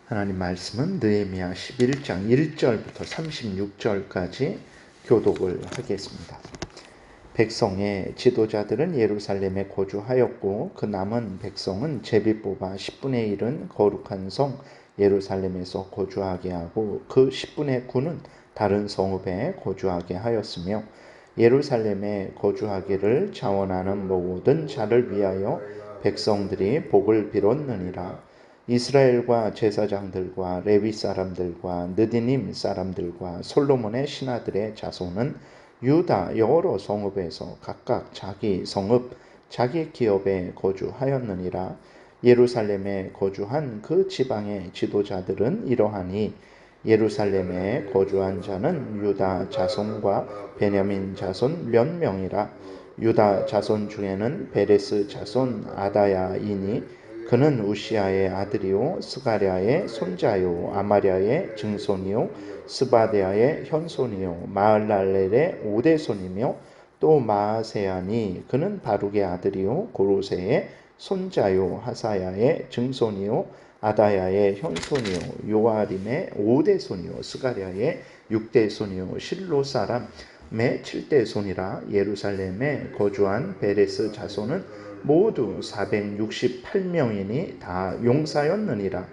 하나님 말씀은 느헤미야 11장 1절부터 36절까지 교독을 하겠습니다. 백성의 지도자들은 예루살렘에 거주하였고 그 남은 백성은 제비 뽑아 10분의 1은 거룩한 성 예루살렘에서 거주하게 하고 그 10분의 9는 다른 성읍에 거주하게 하였으며 예루살렘에 거주하기를 자원하는 모든 자를 위하여 백성들이 복을 빌었느니라. 이스라엘과 제사장들과 레위 사람들과 느디님 사람들과 솔로몬의 신하들의 자손은 유다 여러 성읍에서 각각 자기 성읍, 자기 기업에 거주하였느니라. 예루살렘에 거주한 그 지방의 지도자들은 이러하니 예루살렘에 거주한 자는 유다 자손과 베냐민 자손 몇 명이라. 유다 자손 중에는 베레스 자손 아다야이니 그는 우시아의 아들이요 스가랴의 손자요 아마랴의 증손이요 스바데아의 현손이요 마을랄렐의 오대손이며 또 마아세아니 그는 바룩의 아들이요 고로세의 손자요 하사야의 증손이요 아다야의 현손이요 요아림의 오대손이요 스가랴의 육대손이요 실로 사람의 7대손이라. 예루살렘에 거주한 베레스 자손은 모두 468명이니 다 용사였느니라.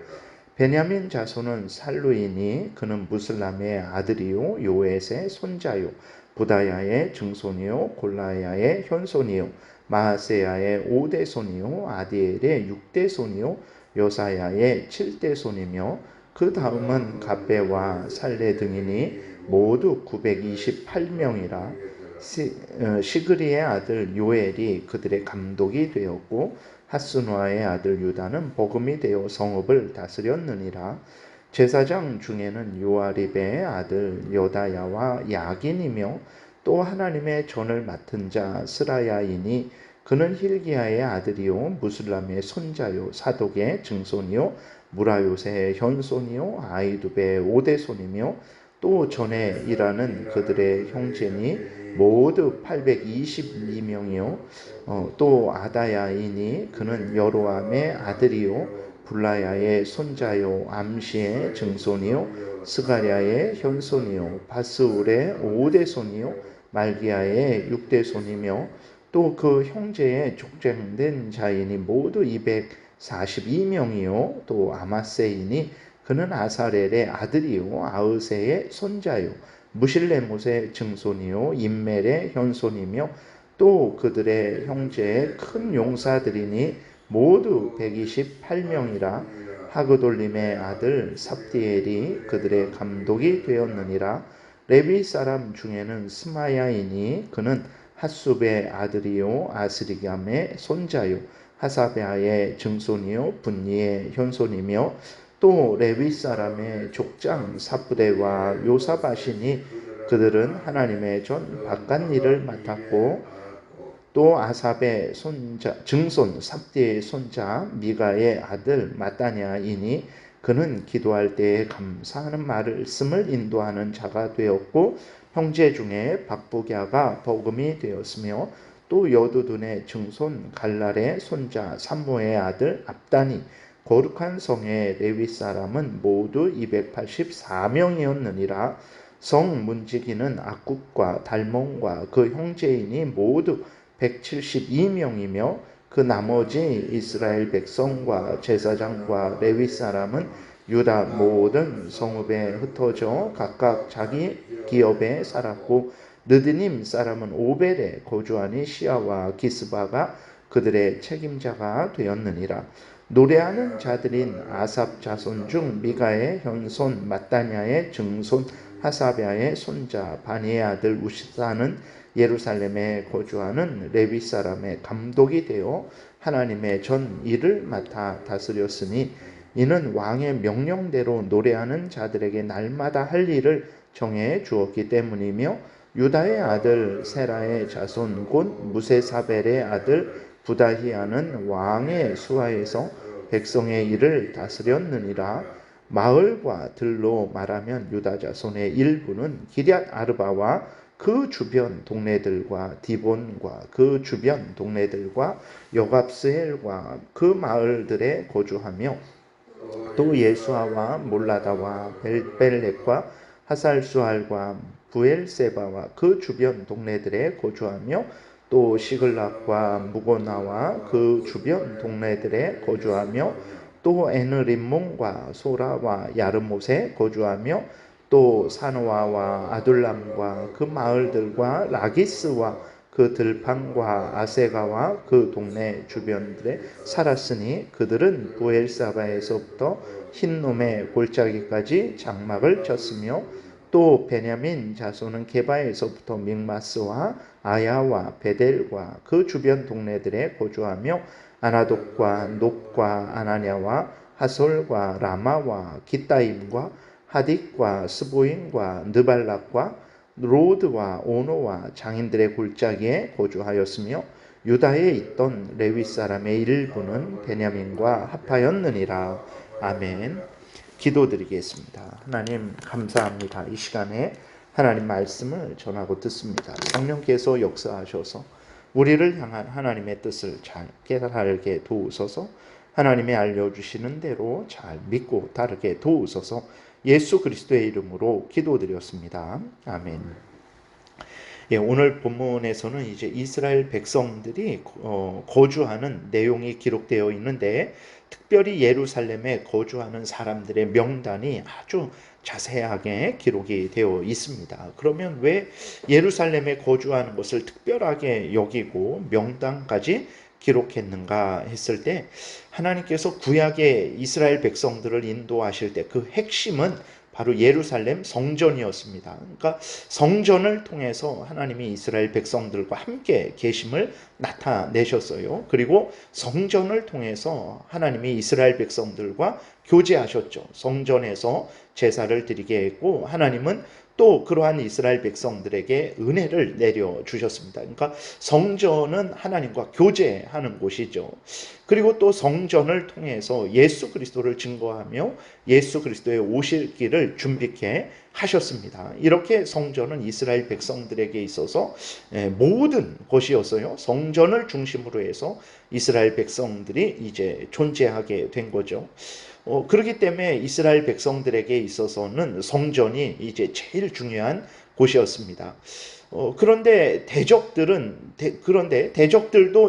베냐민 자손은 살루이니 그는 무슬람의 아들이요 요엣의 손자요 부다야의 증손이요 골라야의 현손이요 마하세야의 5대손이요 아디엘의 6대손이요 요사야의 7대손이며 그 다음은 갑베와 살레 등이니 모두 928명이라. 시그리의 아들 요엘이 그들의 감독이 되었고 하스누아의 아들 유다는 복음이 되어 성읍을 다스렸느니라. 제사장 중에는 요아립의 아들 여다야와 야긴이며 또 하나님의 전을 맡은 자 스라야이니 그는 힐기야의 아들이요 무슬람의 손자요 사독의 증손이요 무라요세의 현손이요 아이두베의 오대손이며 또 전에 일하는 그들의 형제니 모두 822명이요 또 아다야이니 그는 여로암의 아들이요 불라야의 손자요 암시의 증손이요 스가랴의 현손이요 바스울의 5대손이요 말기야의 6대손이며 또 그 형제의 족장된 자인이 모두 242명이요 또 아마세이니 그는 아사렐의 아들이요 아으세의 손자요 무실레못의 증손이요 임멜의 현손이며 또 그들의 형제의 큰 용사들이니 모두 128명이라. 하그돌림의 아들 삽디엘이 그들의 감독이 되었느니라. 레위 사람 중에는 스마야이니 그는 핫숲의 아들이요 아스리감의 손자요 하사베아의 증손이요 분니의 현손이며 또 레위 사람의 족장 사부대와 요사바시니 그들은 하나님의 전 바깥 일을 맡았고 또 아삽의 손자 증손 삽디의 손자 미가의 아들 마따냐이니 그는 기도할 때에 감사하는 말씀을 인도하는 자가 되었고 형제 중에 박부갸가 복음이 되었으며 또 여두둔의 증손 갈랄의 손자 삼모의 아들 압다니 거룩한 성의 레위 사람은 모두 284명이었느니라. 성 문지기는 악국과 달몬과 그 형제인이 모두 172명이며 그 나머지 이스라엘 백성과 제사장과 레위 사람은 유다 모든 성읍에 흩어져 각각 자기 기업에 살았고 느드님 사람은 오벨에 거주하니 시아와 기스바가 그들의 책임자가 되었느니라. 노래하는 자들인 아삽 자손 중 미가의 현손 마따냐의 증손 하사베아의 손자 바니의 아들 우시사는 예루살렘에 거주하는 레위 사람의 감독이 되어 하나님의 전 일을 맡아 다스렸으니 이는 왕의 명령대로 노래하는 자들에게 날마다 할 일을 정해 주었기 때문이며 유다의 아들 세라의 자손 곧 무세사벨의 아들 부다히아는 왕의 수하에서 백성의 일을 다스렸느니라. 마을과 들로 말하면 유다 자손의 일부는 기럇 아르바와 그 주변 동네들과 디본과 그 주변 동네들과 여갑스엘과 그 마을들에 거주하며 또 예수아와 몰라다와 벨렛과 하살수알과 부엘세바와 그 주변 동네들에 거주하며 또 시글락과 무고나와 그 주변 동네들에 거주하며 또 에느림몬과 소라와 야르못에 거주하며 또 사노아와 아둘람과 그 마을들과 라기스와 그 들판과 아세가와 그 동네 주변들에 살았으니 그들은 부엘사바에서부터 흰놈의 골짜기까지 장막을 쳤으며 또 베냐민 자손은 게바에서부터 믹마스와 아야와 베델과 그 주변 동네들에 거주하며 아나독과 높과 아나냐와 하솔과 라마와 기타임과 하딕과 스보임과 느발락과 로드와 오노와 장인들의 골짜기에 거주하였으며 유다에 있던 레위 사람의 일부는 베냐민과 합하였느니라. 아멘. 기도드리겠습니다. 하나님 감사합니다. 이 시간에 하나님 말씀을 전하고 듣습니다. 성령께서 역사하셔서 우리를 향한 하나님의 뜻을 잘 깨달게 도우소서. 하나님의 알려주시는 대로 잘 믿고 따르게 도우소서. 예수 그리스도의 이름으로 기도드렸습니다. 아멘. 예, 오늘 본문에서는 이제 이스라엘 백성들이 거주하는 내용이 기록되어 있는데 특별히 예루살렘에 거주하는 사람들의 명단이 아주 자세하게 기록이 되어 있습니다. 그러면 왜 예루살렘에 거주하는 것을 특별하게 여기고 명단까지 기록했는가 했을 때 하나님께서 구약의 이스라엘 백성들을 인도하실 때 그 핵심은 바로 예루살렘 성전이었습니다. 그러니까 성전을 통해서 하나님이 이스라엘 백성들과 함께 계심을 나타내셨어요. 그리고 성전을 통해서 하나님이 이스라엘 백성들과 교제하셨죠. 성전에서 제사를 드리게 했고 하나님은 또 그러한 이스라엘 백성들에게 은혜를 내려주셨습니다. 그러니까 성전은 하나님과 교제하는 곳이죠. 그리고 또 성전을 통해서 예수 그리스도를 증거하며 예수 그리스도의 오실 길을 준비케 하셨습니다. 이렇게 성전은 이스라엘 백성들에게 있어서 모든 것이었어요. 성전을 중심으로 해서 이스라엘 백성들이 이제 존재하게 된 거죠. 그렇기 때문에 이스라엘 백성들에게 있어서는 성전이 이제 제일 중요한 곳이었습니다. 그런데 대적들도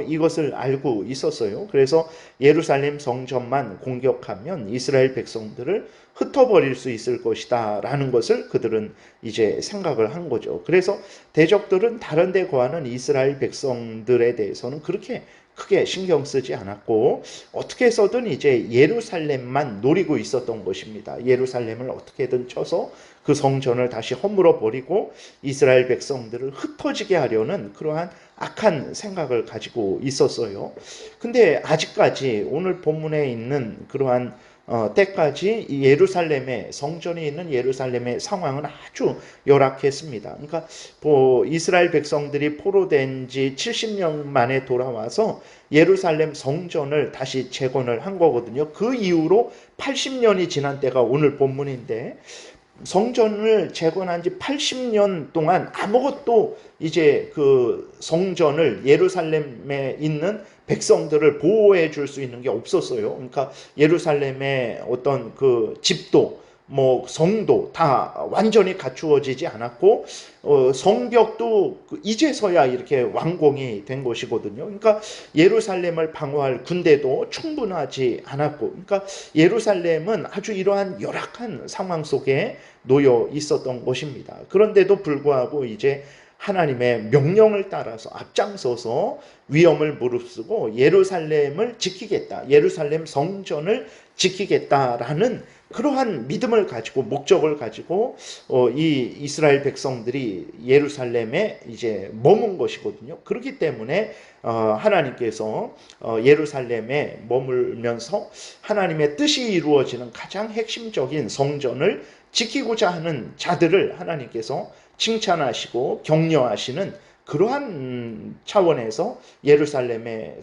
이것을 알고 있었어요. 그래서 예루살렘 성전만 공격하면 이스라엘 백성들을 흩어버릴 수 있을 것이다 라는 것을 그들은 이제 생각을 한 거죠. 그래서 대적들은 다른 데 거하는 이스라엘 백성들에 대해서는 그렇게 크게 신경 쓰지 않았고 어떻게 해서든 이제 예루살렘만 노리고 있었던 것입니다. 예루살렘을 어떻게든 쳐서 그 성전을 다시 허물어 버리고 이스라엘 백성들을 흩어지게 하려는 그러한 악한 생각을 가지고 있었어요. 근데 아직까지 오늘 본문에 있는 그러한 때까지 이 예루살렘의 성전이 있는 예루살렘의 상황은 아주 열악했습니다. 그러니까 이스라엘 백성들이 포로된 지 70년 만에 돌아와서 예루살렘 성전을 다시 재건을 한 거거든요. 그 이후로 80년이 지난 때가 오늘 본문인데 성전을 재건한 지 80년 동안 아무것도 이제 그 성전을 예루살렘에 있는 백성들을 보호해 줄 수 있는 게 없었어요. 그러니까 예루살렘의 어떤 그 집도 성도 다 완전히 갖추어지지 않았고 성벽도 이제서야 이렇게 완공이 된 것이거든요. 그러니까 예루살렘을 방어할 군대도 충분하지 않았고 그러니까 예루살렘은 아주 이러한 열악한 상황 속에 놓여 있었던 것입니다. 그런데도 불구하고 이제 하나님의 명령을 따라서 앞장서서 위험을 무릅쓰고 예루살렘을 지키겠다. 예루살렘 성전을 지키겠다라는 그러한 믿음을 가지고 목적을 가지고 이 이스라엘 백성들이 예루살렘에 이제 머문 것이거든요. 그렇기 때문에 하나님께서 예루살렘에 머물면서 하나님의 뜻이 이루어지는 가장 핵심적인 성전을 지키고자 하는 자들을 하나님께서 칭찬하시고 격려하시는 그러한 차원에서 예루살렘에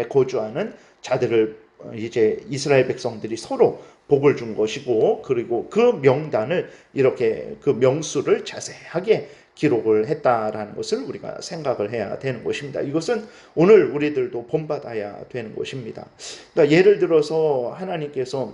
거주하는 자들을 이제 이스라엘 백성들이 서로 복을 준 것이고 그리고 그 명단을 이렇게 그 명수를 자세하게 기록을 했다라는 것을 우리가 생각을 해야 되는 것입니다. 이것은 오늘 우리들도 본받아야 되는 것입니다. 그러니까 예를 들어서 하나님께서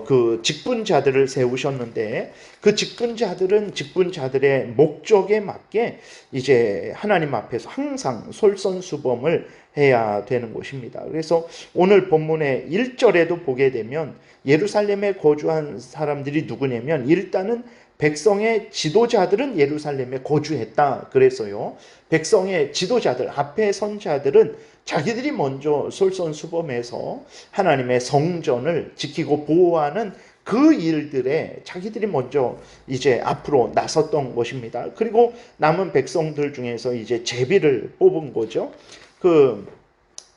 그 직분자들을 세우셨는데 그 직분자들은 직분자들의 목적에 맞게 이제 하나님 앞에서 항상 솔선수범을 해야 되는 것입니다. 그래서 오늘 본문의 1절에도 보게 되면 예루살렘에 거주한 사람들이 누구냐면 일단은 백성의 지도자들은 예루살렘에 거주했다. 그래서요. 백성의 지도자들, 앞에 선 자들은 자기들이 먼저 솔선수범해서 하나님의 성전을 지키고 보호하는 그 일들에 자기들이 먼저 이제 앞으로 나섰던 것입니다. 그리고 남은 백성들 중에서 이제 제비를 뽑은 거죠.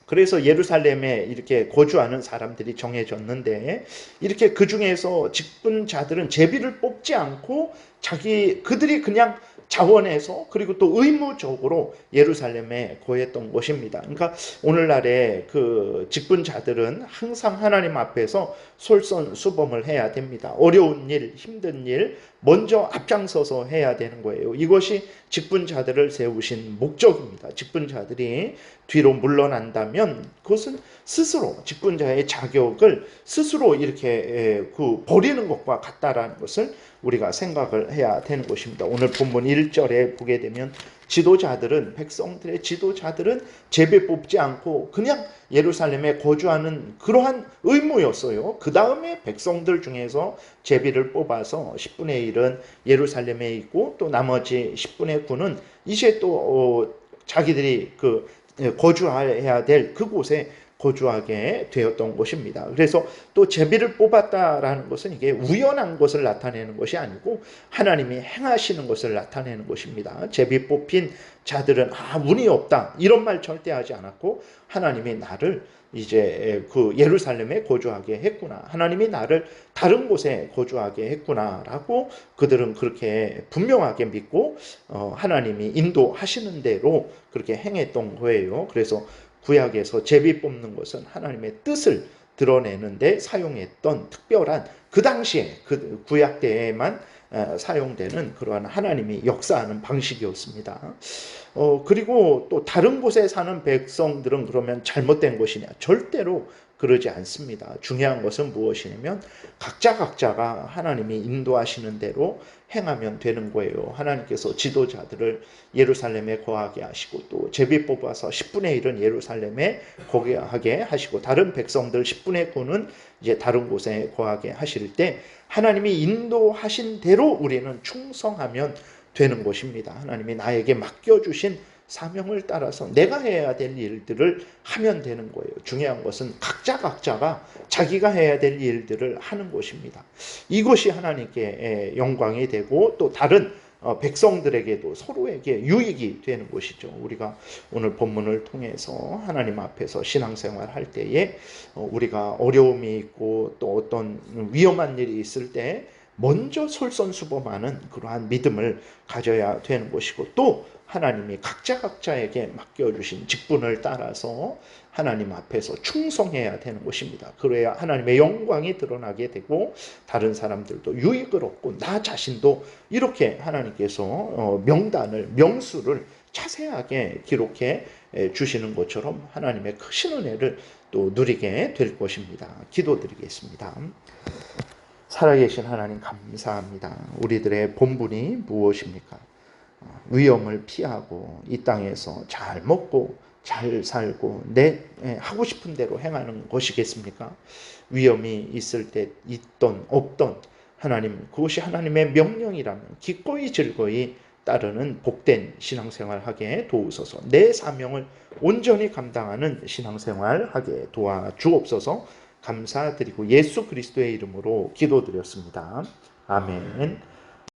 그래서 예루살렘에 이렇게 거주하는 사람들이 정해졌는데 이렇게 그 중에서 직분자들은 제비를 뽑지 않고 그들이 그냥 자원해서 그리고 또 의무적으로 예루살렘에 거했던 것입니다. 그러니까 오늘날의 그 직분자들은 항상 하나님 앞에서 솔선수범을 해야 됩니다. 어려운 일, 힘든 일 먼저 앞장서서 해야 되는 거예요. 이것이 직분자들을 세우신 목적입니다. 직분자들이 뒤로 물러난다면 그것은 스스로 직분자의 자격을 스스로 이렇게 버리는 것과 같다라는 것을 우리가 생각을 해야 되는 것입니다. 오늘 본문 1절에 보게 되면 백성들의 지도자들은 제비 뽑지 않고 그냥 예루살렘에 거주하는 그러한 의무였어요. 그 다음에 백성들 중에서 제비를 뽑아서 10분의 1은 예루살렘에 있고 또 나머지 10분의 9는 이제 또 자기들이 거주해야 될 그곳에 거주하게 되었던 것입니다. 그래서 또 제비를 뽑았다라는 것은 이게 우연한 것을 나타내는 것이 아니고 하나님이 행하시는 것을 나타내는 것입니다. 제비 뽑힌 자들은 운이 없다 이런 말 절대 하지 않았고 하나님이 나를 이제 그 예루살렘에 거주하게 했구나. 하나님이 나를 다른 곳에 거주하게 했구나라고 그들은 그렇게 분명하게 믿고 하나님이 인도하시는 대로 그렇게 행했던 거예요. 그래서 구약에서 제비 뽑는 것은 하나님의 뜻을 드러내는 데 사용했던 특별한 그 당시에 그 구약 때에만 사용되는 그러한 하나님이 역사하는 방식이었습니다. 그리고 또 다른 곳에 사는 백성들은 그러면 잘못된 것이냐? 절대로 그러지 않습니다. 중요한 것은 무엇이냐면 각자가 하나님이 인도하시는 대로 행하면 되는 거예요. 하나님께서 지도자들을 예루살렘에 거하게 하시고 또 제비 뽑아서 10분의 1은 예루살렘에 거하게 하시고 다른 백성들 10분의 9는 이제 다른 곳에 거하게 하실 때 하나님이 인도하신 대로 우리는 충성하면 되는 것입니다. 하나님이 나에게 맡겨주신 사명을 따라서 내가 해야 될 일들을 하면 되는 거예요. 중요한 것은 각자가 자기가 해야 될 일들을 하는 것입니다. 이것이 하나님께 영광이 되고 또 다른 백성들에게도 서로에게 유익이 되는 것이죠. 우리가 오늘 본문을 통해서 하나님 앞에서 신앙생활 할 때에 우리가 어려움이 있고 또 어떤 위험한 일이 있을 때 먼저 솔선수범하는 그러한 믿음을 가져야 되는 것이고 또 하나님이 각자에게 맡겨주신 직분을 따라서 하나님 앞에서 충성해야 되는 것입니다. 그래야 하나님의 영광이 드러나게 되고 다른 사람들도 유익을 얻고 나 자신도 이렇게 하나님께서 명수를 자세하게 기록해 주시는 것처럼 하나님의 크신 은혜를 또 누리게 될 것입니다. 기도드리겠습니다. 살아계신 하나님 감사합니다. 우리들의 본분이 무엇입니까? 위험을 피하고 이 땅에서 잘 먹고 잘 살고 하고 싶은 대로 행하는 것이겠습니까? 위험이 있을 때 있던 없던 하나님 그것이 하나님의 명령이라면 기꺼이 즐거이 따르는 복된 신앙생활 하게 도우소서. 내 사명을 온전히 감당하는 신앙생활 하게 도와주옵소서. 감사드리고 예수 그리스도의 이름으로 기도드렸습니다. 아멘.